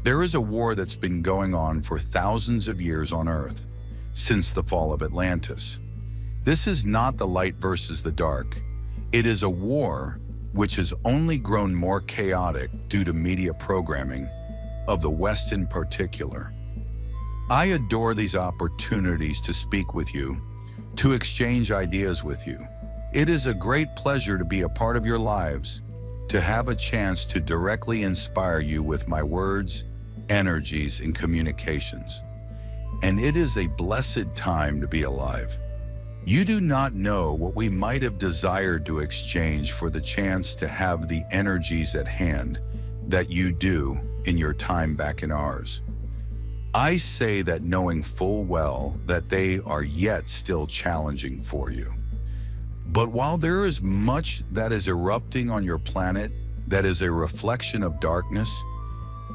There is a war that's been going on for thousands of years on Earth, since the fall of Atlantis. This is not the light versus the dark. It is a war which has only grown more chaotic due to media programming, of the West in particular. I adore these opportunities to speak with you, to exchange ideas with you. It is a great pleasure to be a part of your lives, to have a chance to directly inspire you with my words, energies, and communications. And it is a blessed time to be alive. You do not know what we might have desired to exchange for the chance to have the energies at hand that you do in your time back in ours. I say that knowing full well that they are yet still challenging for you. But while there is much that is erupting on your planet that is a reflection of darkness,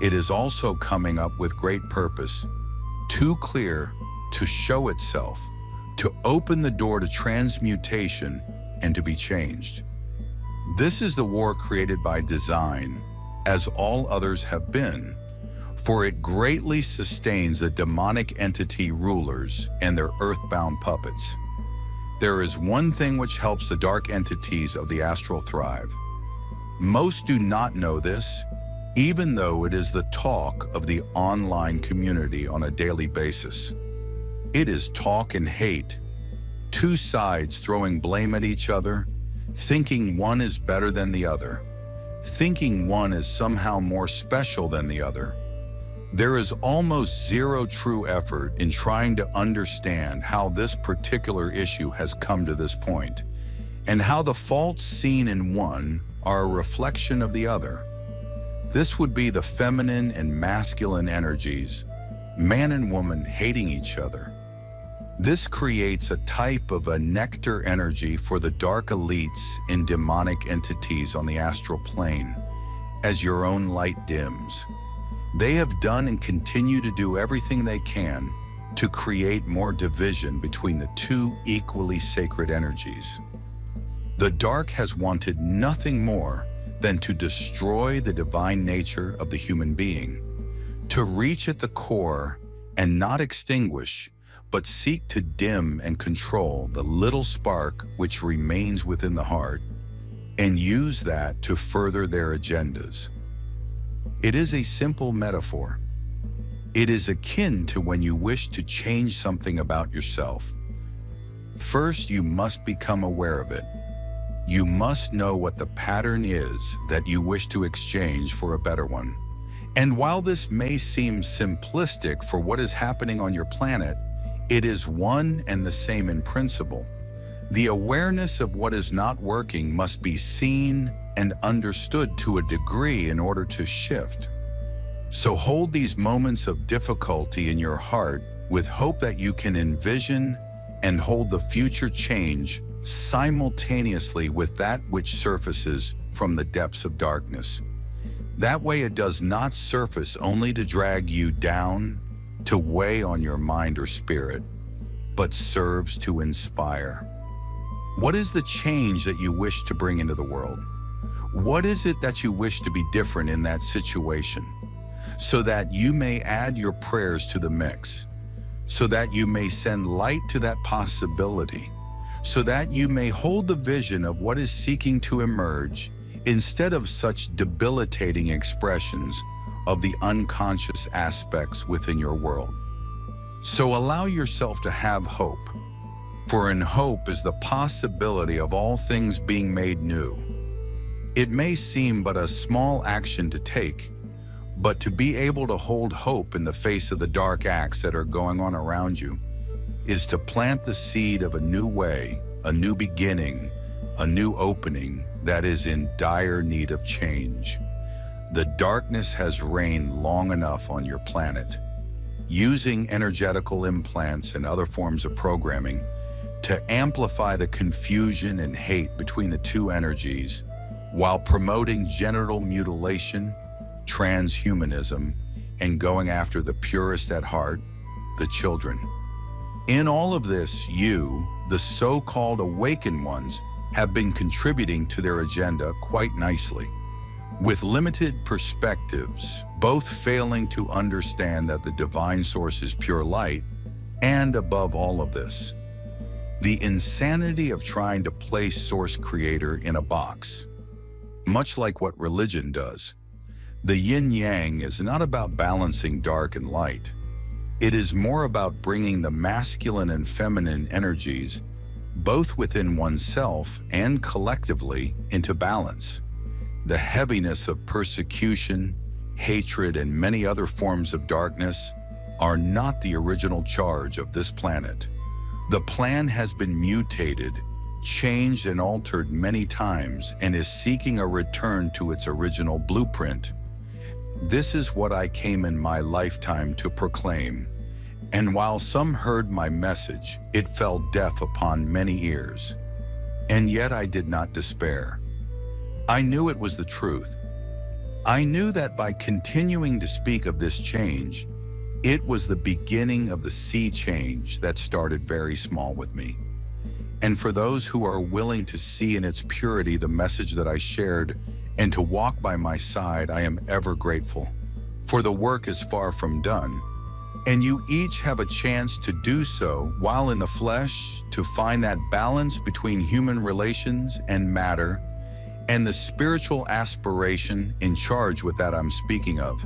it is also coming up with great purpose, too clear to show itself, to open the door to transmutation and to be changed. This is the war created by design, as all others have been, for it greatly sustains the demonic entity rulers and their earthbound puppets. There is one thing which helps the dark entities of the astral thrive. Most do not know this, even though it is the talk of the online community on a daily basis. It is talk and hate, two sides throwing blame at each other, thinking one is better than the other, thinking one is somehow more special than the other. There is almost zero true effort in trying to understand how this particular issue has come to this point, and how the faults seen in one are a reflection of the other. This would be the feminine and masculine energies, man and woman hating each other. This creates a type of a nectar energy for the dark elites and demonic entities on the astral plane, as your own light dims. They have done and continue to do everything they can to create more division between the two equally sacred energies. The dark has wanted nothing more than to destroy the divine nature of the human being, to reach at the core and not extinguish, but seek to dim and control the little spark which remains within the heart, and use that to further their agendas. It is a simple metaphor. It is akin to when you wish to change something about yourself. First, you must become aware of it. You must know what the pattern is that you wish to exchange for a better one. And while this may seem simplistic for what is happening on your planet, it is one and the same in principle. The awareness of what is not working must be seen and understood to a degree in order to shift. So hold these moments of difficulty in your heart with hope that you can envision and hold the future change simultaneously with that which surfaces from the depths of darkness. That way it does not surface only to drag you down, to weigh on your mind or spirit, but serves to inspire. What is the change that you wish to bring into the world? What is it that you wish to be different in that situation, so that you may add your prayers to the mix, so that you may send light to that possibility, so that you may hold the vision of what is seeking to emerge instead of such debilitating expressions of the unconscious aspects within your world. So allow yourself to have hope, for in hope is the possibility of all things being made new. It may seem but a small action to take, but to be able to hold hope in the face of the dark acts that are going on around you is to plant the seed of a new way, a new beginning, a new opening that is in dire need of change. The darkness has reigned long enough on your planet, using energetical implants and other forms of programming to amplify the confusion and hate between the two energies, while promoting genital mutilation, transhumanism, and going after the purest at heart, the children. In all of this, you, the so-called awakened ones, have been contributing to their agenda quite nicely. with limited perspectives, both failing to understand that the divine source is pure light, and above all of this, the insanity of trying to place source creator in a box. Much like what religion does, the yin-yang is not about balancing dark and light. It is more about bringing the masculine and feminine energies, both within oneself and collectively, into balance. The heaviness of persecution, hatred, and many other forms of darkness are not the original charge of this planet. The plan has been mutated, changed, and altered many times and is seeking a return to its original blueprint. This is what I came in my lifetime to proclaim. And while some heard my message, it fell deaf upon many ears. And yet I did not despair. I knew it was the truth. I knew that by continuing to speak of this change, it was the beginning of the sea change that started very small with me. And for those who are willing to see in its purity the message that I shared and to walk by my side, I am ever grateful. For the work is far from done, and you each have a chance to do so while in the flesh, to find that balance between human relations and matter, and the spiritual aspiration in charge with that I'm speaking of.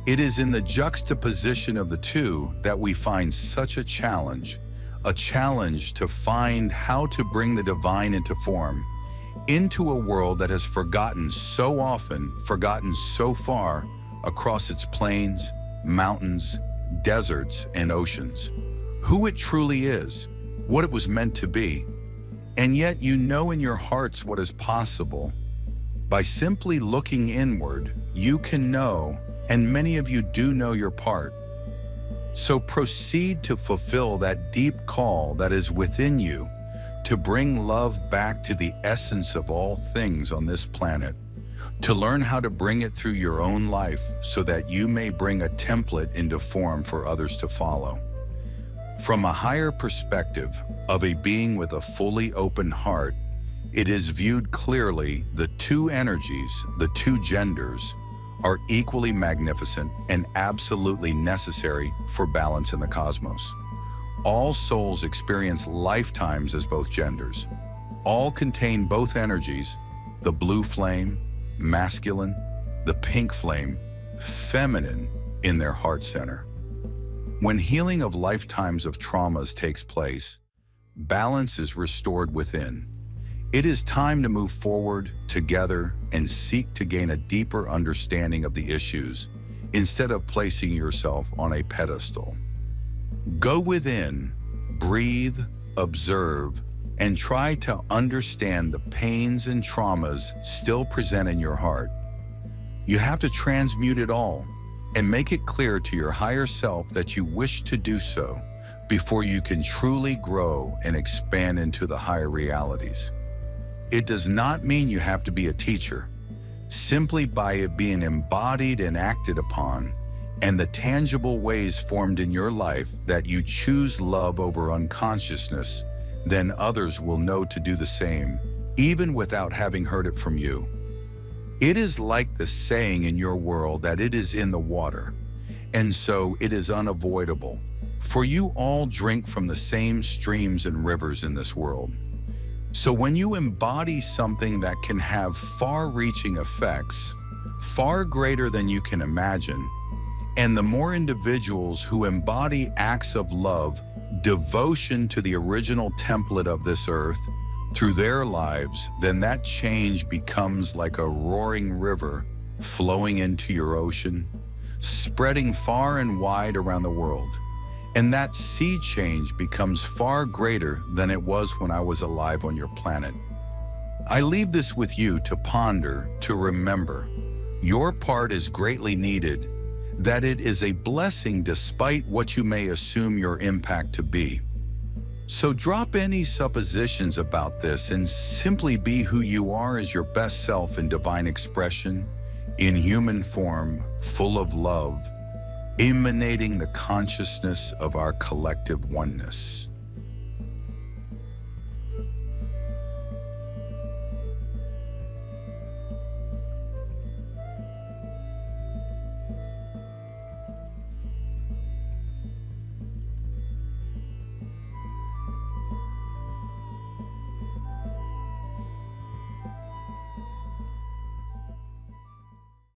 It is in the juxtaposition of the two that we find such a challenge to find how to bring the divine into form, into a world that has forgotten so often, forgotten so far across its plains, mountains, deserts, and oceans, who it truly is, what it was meant to be. And yet you know in your hearts what is possible. By simply looking inward, you can know, and many of you do know your part. So proceed to fulfill that deep call that is within you to bring love back to the essence of all things on this planet, to learn how to bring it through your own life so that you may bring a template into form for others to follow. From a higher perspective of a being with a fully open heart, it is viewed clearly the two energies, the two genders, are equally magnificent and absolutely necessary for balance in the cosmos. All souls experience lifetimes as both genders. All contain both energies, the blue flame, masculine, the pink flame, feminine, in their heart center. When healing of lifetimes of traumas takes place, balance is restored within. It is time to move forward together and seek to gain a deeper understanding of the issues instead of placing yourself on a pedestal. Go within, breathe, observe, and try to understand the pains and traumas still present in your heart. You have to transmute it all and make it clear to your higher self that you wish to do so before you can truly grow and expand into the higher realities. It does not mean you have to be a teacher. Simply by it being embodied and acted upon, and the tangible ways formed in your life that you choose love over unconsciousness, then others will know to do the same, even without having heard it from you. It is like the saying in your world that it is in the water, and so it is unavoidable, for you all drink from the same streams and rivers in this world. So when you embody something that can have far-reaching effects, far greater than you can imagine, and the more individuals who embody acts of love, devotion to the original template of this earth through their lives, then that change becomes like a roaring river flowing into your ocean, spreading far and wide around the world. And that sea change becomes far greater than it was when I was alive on your planet. I leave this with you to ponder, to remember. Your part is greatly needed, that it is a blessing despite what you may assume your impact to be. So drop any suppositions about this and simply be who you are as your best self in divine expression, in human form, full of love, emanating the consciousness of our collective oneness.